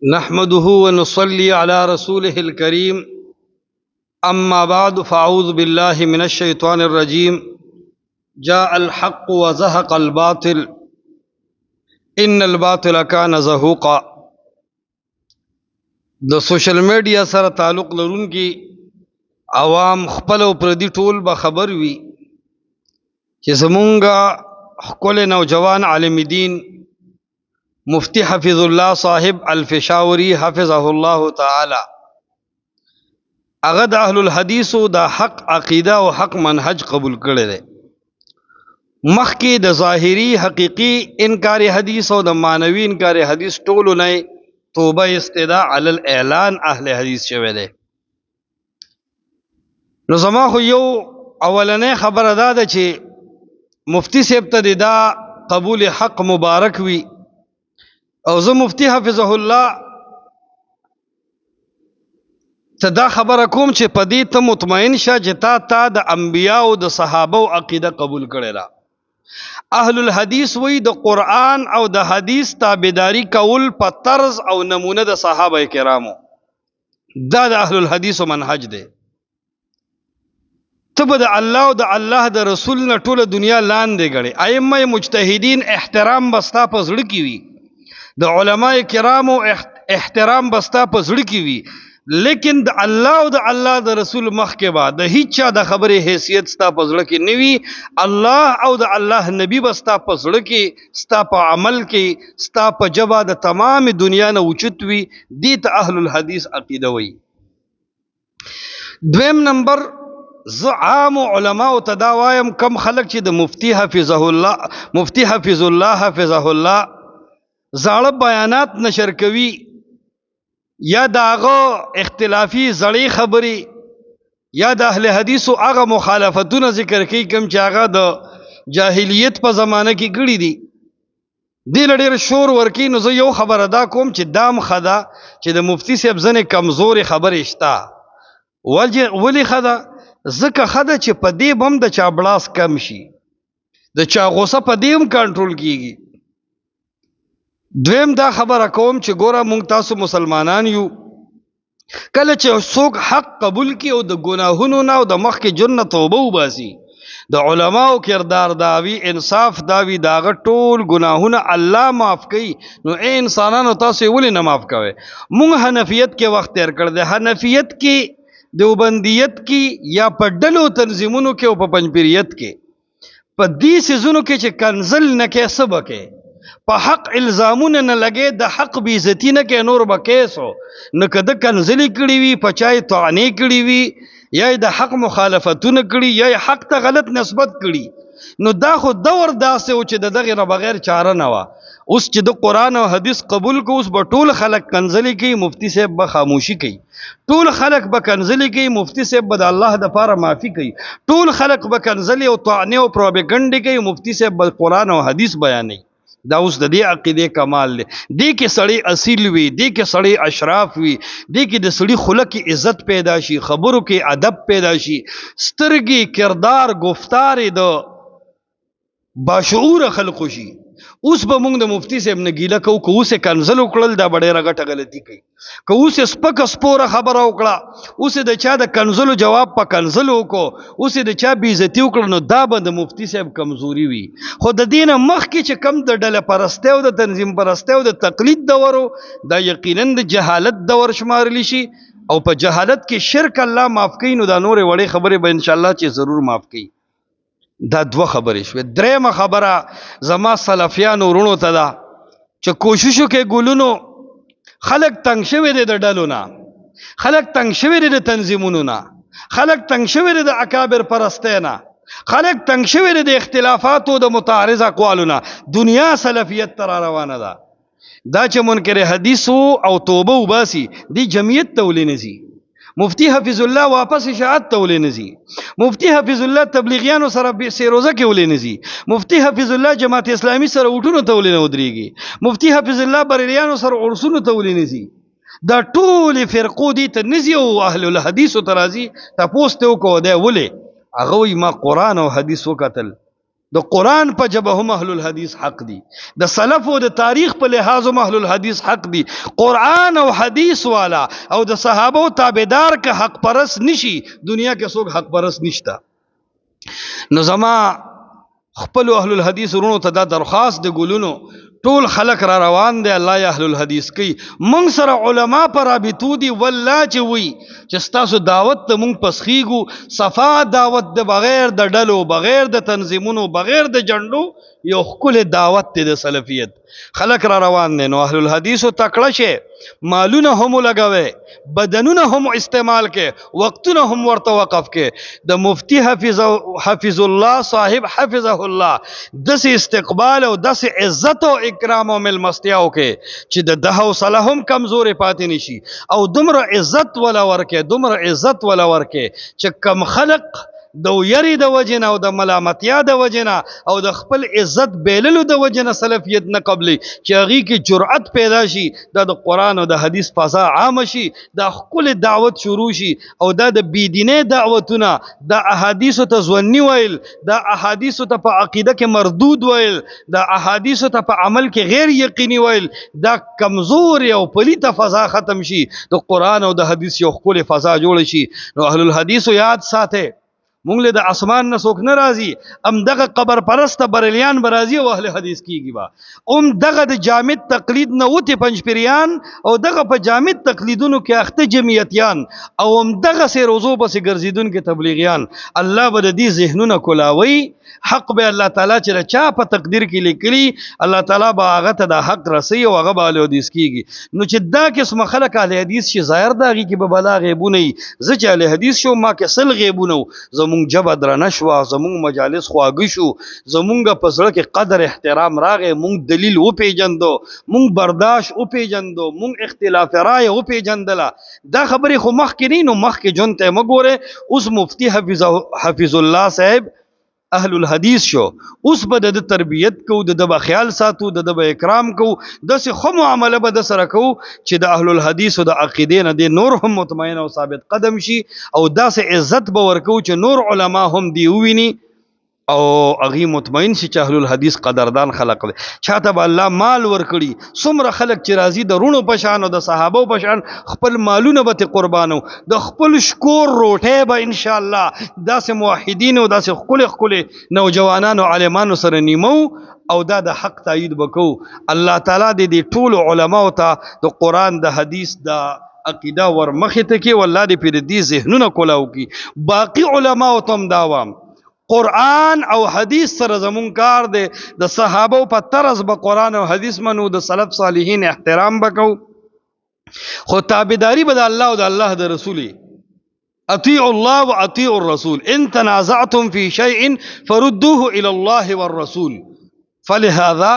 نحمده ونصلي على رسوله الكريم أما بعد فأعوذ بالله من الشيطان الرجيم جاء الحق وزهق الباطل إن الباطل كان زهوقا. د سوشل میډیا سره تعلق لرونکي عوام خپل او پردي ټول به خبر وي چې زمونږ خپل نوجوان عالم دین مفتی حفظ الله صاحب الفشاوری حفظه الله تعالی هغه د اهل الحدیث او د حق عقیده او حق منهج قبول کړی دی. مخکې د ظاهری حقیقی انکار حدیث او د معنوي انکار حدیث ټولو نه توبه استدعاء علی الاعلان اهل حدیث شوی دی. نو زما خو یو اولنې خبره ده چې مفتی صاحب ته دا قبول حق مبارک وي او زه مفتی حفظه الله ته دا خبره کوم چې په دې ته مطمئن شه چې تا د انبیاء او د صحابه او عقیده قبول کړی را. اهل الحدیث وی د قرآن او د حدیث تابعداري کول په طرز او نمونه د صحابه کرامو، دا د اهل الحدیث منهج دی. ته به د الله او د الله د رسول نه ټوله دنیا لاندې غړي. ائمه مجتهدین احترام بستا په زړه کې وي، د علماء کرامو احترام بستا په زړه کې وي، لیکن د الله او د الله د رسول مخکې به د هیڅ چا د خبرې حیثیت ستا په زړه کې نه وي. الله او د الله نبی بستا په زړه کې، ستا په عمل کې، ستا په جبه د تمام دنیا نه اوچت وي. دې ته اهل الحدیث عقیده وي. دویم نمبر، زه عام علماء ته دا وایم کم خلک چې د مفتی حفظ الله حفظه الله زاړه بیانات نشر کوي یا داغه اختلافي زړې خبرې یا د اهل حدیثو هغه مخالفتونه ذکر کوي کوم چې هغه د جاهلیت په زمانه کې کړي دي، دې ډېر شور ورکی. نو زه یو خبره دا کوم چې دام خدا چې د مفتی صاحب ځنې کمزورې خبرې شته. ولې خدا؟ ځکه خدا چې په دې بم د چا بلاس کم شي، د چا غوسه په دې هم کنټرول کیږي. دویم دا خبره کوم چې ګوره مونږ تاسو مسلمانان یو، کله چې څوک حق قبول کی او د ګناهونو نه او د مخکې جن توبه وباسي، د علماو کردار داوی انصاف داوی داغه ټول ګناهونه الله معاف کوي. نو اے انسانانو تاسو ولې نه معاف کوئ؟ مونږ حنفیت کې وخت تیر کړ دی، حنفیت کې، دیوبندیت کې یا په ډلو تنظیمونو کې او په پنځپیریت کې په دې سيزونو کې چې کنزل نه کې سبکه په حق الزامونه نه لګي، د حق بی عزتی نه کې نور بکیسو نه کده کنزلی کړي وي، پچای طعنی کړي وي، یا د حق مخالفتونه کړي یا حق ته غلط نسبت کړي. نو دا خو دور داسې و چې دغه نه بغیر چاره نه و. اوس چې د قرآن او حدیث قبول کو، اوس به ټول خلک کنزلی کوي، مفتی صاحب به خاموشي کوي. ټول خلک به کنزلی کوي، مفتی صاحب به د الله د پاره معافي کوي. ټول خلک به کنزلی او طعنی او پروپاګاندا کوي، مفتی صاحب به قرآن او حدیث بیانوي. دا اوس د دې عقیده کمال دی. دې کې سړی اصیل وي، دې کې سړی اشراف وي، دې کې د سړی خلق کې عزت پیدا شي، خبرو کې ادب پیدا شي، سترګې کردار گفتار د باشعور خلق شي. اوس به موږ د مفتی صاحب نه ګیله کوو که اوس کنزل وکړل، دا به ډېره غټه غلطي کوي. که اوس سپکه سپوره خبره وکړه، اوس د چا د کنزلو جواب په کنزل وکړو، اوس د چا بې عزتي وکړه، نو دا به د مفتی صاحب کمزوري وي. خو د دې نه مخکې چې کم د ډله پرستۍ او د تنظیم پرستۍ او د تقلید دور و، دا یقینا د جهالت دور شمارلی شي او په جهالت کې شرک الله معاف کوي. نو دا نورې وړې خبرې به انشاءالله چې ضرور معاف کوي. دا دوه خبرې شوې. درېمه خبره زما سلفیانو ورونو ته ده چې کوشش وکړئ ګلونو، خلک تنګ شوي دي د ډلو نه، خلک تنګ شوي دي د تنظیمونو نه، خلک تنګ شوي دي د اکابر پرستۍ نه، خلک تنګ شوي دي د اختلافاتو د متعارض اقوالو نه. دنیا سلفیت ته را روانه ده. دا چې منکر حدیث او توبه وباسي، دی جمعیت ته ولې نه ځي؟ مفتی حفظ الله واپس اشاعت ته ولې نه ځي؟ مفتی حفظ الله تبلیغیانو سره سیروزه کې ولې نه ځي؟ مفتی حفظ الله جماعت اسلامی سره وټونو ته ولې نه ودرېږي؟ مفتی حفظ الله بریلیانو سره عرسونو ته ولې نه ځي؟ دا ټول فرقو دي ته نه ځي او اهل الحدیثو ته راځي. تپوس ته وکړو دی ولې؟ هغه وایي ما قرآن او حدیث وکتل، د قرآن په جبه هم اهل الحدیث حق دي، د سلف او د تاریخ په لحاظ هم اهل الحدیث حق دي. قرآن او حدیث والا او د صحابه او تابعدار که حق پرست نشي، دنیا کې څوک حق پرست نشته. نو زما خپل اهل الحدیث ورونو ته دا درخواست د ګلونو، ټول خلق را روان دی الله یا اهل الحدیث کوي. مونږ سره علما پر رابطو دي، والله چې وي چې ستاسو دعوت ته مونږ پسخیږو. صفا دعوت د بغیر د ډلو، بغیر د تنظیمونو، بغیر د جنډو، یو ښکلی دعوت دی د سلفیت. خلق را روان دی، نو اهل الحدیثو تکړه شي، مالونه هم لګوي، بدنونه هم استعمال کې، وقتونه هم ورته وقف کې. د مفتی حفظ الله صاحب حفظه الله داسې استقبال او داسې عزت او اکرام او ملمستیاو کې چې د ده حوصله هم کمزورې پاتې نشي، او دومره عزت ولا ورکې، دومره عزت ولا ورکې چې کم خلق د یری د وجنه او د ملامتیا د وجنه او د خپل عزت بیللو د وجنه سلفیت نه قبلی، چې هغې کې جرأت پیدا شي، دا د قرآن او د حدیث فضا عام شي، دا خپل دعوت شروع شي، او دا د بیدینې دعوتونه، دا احادیثو ته ځواني ویل، دا احادیثو ته په عقیده کې مردود ویل، دا احادیثو ته په عمل کې غیر یقیني ویل، دا کمزور او پلیته فضا ختم شي، د قرآن او د حدیث یو ښکلې فضا جوړ شي. نو اهل الحدیثو یاد ساته، مونږ له د اسمان نه څوک نه راځي، ام دغه قبر پرسته بریلیان به راځي او اهل حدیث کیږي به، دغه د جامد تقلید نه وتی پنځپیریان او دغه په جامد تقلیدونو کې اخته جمعیتیان او دغه سه روزو بس ګرځیدونکو تبلیغیان. الله به د دې ذهنونه کولاوي، حق به الله تعالی چې چا په تقدیر کې لیکلي، الله تعالی به هغه ته د حق رسي او هغه به اهل حدیث کیږي. نو چې دا قسم خلک اهل حدیث شي، ظاهر دا غي کې به بلا غیبونه وي. زه چې اهل حدیث شو ما کې سل غیبونه، زمونږ جبه درنه شوه، زمونږ مجالس خواږه شو، زمونږ په زړه کې قدر احترام راغی، مونږ دلیل وپیژندو، مونږ برداشت وپیژندو، مونږ اختلاف رائے وپیژندله. دا خبرې خو مخکې نه، نو مخکې جون ته مګوره. اوس مفتی حفظ الله صاحب اهل الحدیث شو، اوس به د تربیت کو، د خیال ساتو، د اکرام کو، داسې خو معامله به د سره کو چې د اهل الحدیث او د عقیدې نه د نور هم مطمئن او ثابت قدم شي، او داسې عزت به ورکو چې نور علما هم دی وویني او هغه مطمئن شي چې اهل الحدیث قدردان خلق دي. چاته به الله مال ورکړي، څومره خلق چې راضي د رونو پشان او د صحابه پشان خپل مالونه به قربانو، د خپل شکور روټه به ان شاء الله داسې موحدین او داسې خپل نوجوانانو عالمانو سره نیمو، او دا د حق تایید وکاو. الله تعالی دې ټول علماو ته د قرآن د حدیث د عقیده ور مخې ته کې، والله دې پر دې ذهنونه کولاو کی. باقی علماو تم داوام قرآن او حدیث سره زمون کار دی، د صحابه په طرز به قرآن او حدیث منو، د سلف صالحین احترام وکاو، خو تابعداري به د الله او د الله د رسول. اطیعوا الله واطیعوا الرسول، ان تنازعتم فی شیء فردوه الى الله والرسول. فلهذا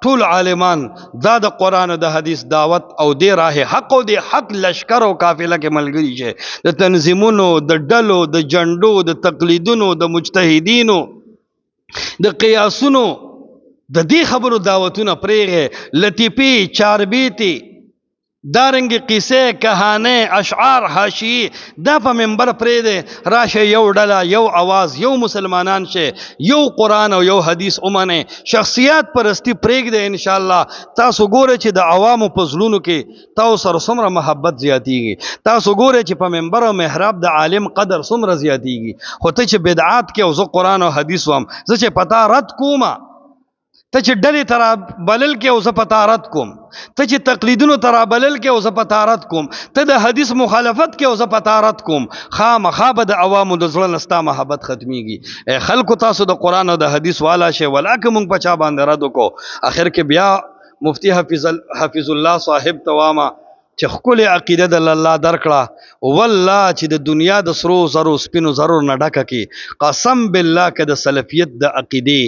ټول عالمان دا د قرآن او د حدیث دعوت او د راه حق او د حق لشکر او قافله کې ملګری شي، د تنظیمونو، د ډلو، د جنډو، د تقلیدونو، د مجتهدینو، د قیاسونو، د دې خبرو دعوتونه پرېږه. لطیفي، چاربیتي، دارنګ قصه، کهانه، اشعار، حاشیه، دا په منبر پرېږده، راشه یو ډله، یو आवाज، یو مسلمانان شه، یو قرآن او یو حدیث اومنه، شخصیت پرستی پرېږده. ان شاء الله تاسو ګوره چې د عوامو په زړونو کې تاسو سره څومره محبت زیاتیږي، تاسو ګوره چې په منبر او محراب د عالم قدر څومره زیاتیږي. خو ته چې بدعات کې او زه قرآن او حدیث وم، زه چې پتا رد کوم، ته چې ډلې ترا بلل کې او زه پتا رد کوم، ته چې تقلیدونو ترا بلل کې او زه پتا رد کوم، ته د حدیث مخالفت کې او زه پتا رد کوم، خامخا به د عوامو د زړه نستا محبت ختمیږي. خلکو تاسو د قرآن او د حدیث والا شي، ولاکه مونږ په چا باندې رد وکړو. اخر کې بیا مفتی حفظ الله صاحب توامه چې خپل عقیده د الله درکړه، والله چې د دنیا د سرو زرو سپینو زرو نه ډکه کې، قسم بالله که د سلفیت د عقیده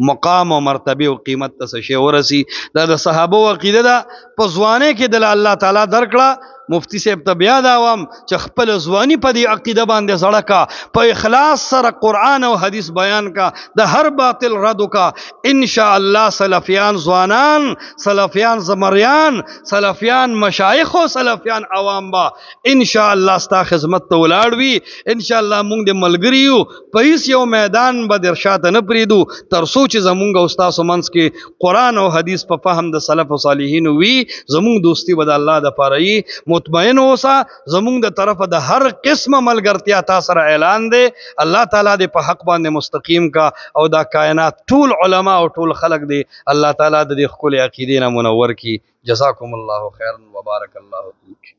مقام او مرتبه او قیمت ته شي ورسی. دا د صحابه عقیده ده، په ځوانه کې د الله تعالی درکړه، مفتی صاحب ته بیا دا وایم چې خپل ځواني په دې عقیده باندې زړه کا، په اخلاص سره قرآن او حدیث بیان کا، د هر باطل رد کا. ان شاء الله سلفیان ځوانان، سلفیان زمریان، سلفیان مشایخ او سلفیان عوام با ان شاء الله ستا خدمت ته ولاړ وي. ان شاء الله مونږ د ملګریو په هیڅ یو میدان به در شاته نه پریدو تر څو چې زمونږ او ستاسو منځ کې قرآن او حدیث په فهم د سلف او صالحینو وي. زمونږ دوستی به د الله د پاره وي. مطمئن اوسه زمونږ د طرفه د هر قسمه ملګرتیا تا سره اعلان دی. الله تعالی دې په حق باندې مستقیم کا او دا کائنات ټول علما او ټول خلق دی الله تعالی د دې ښکلې عقیدې نه منور کی. جزاکم الله خیرا وبارک الله فیک.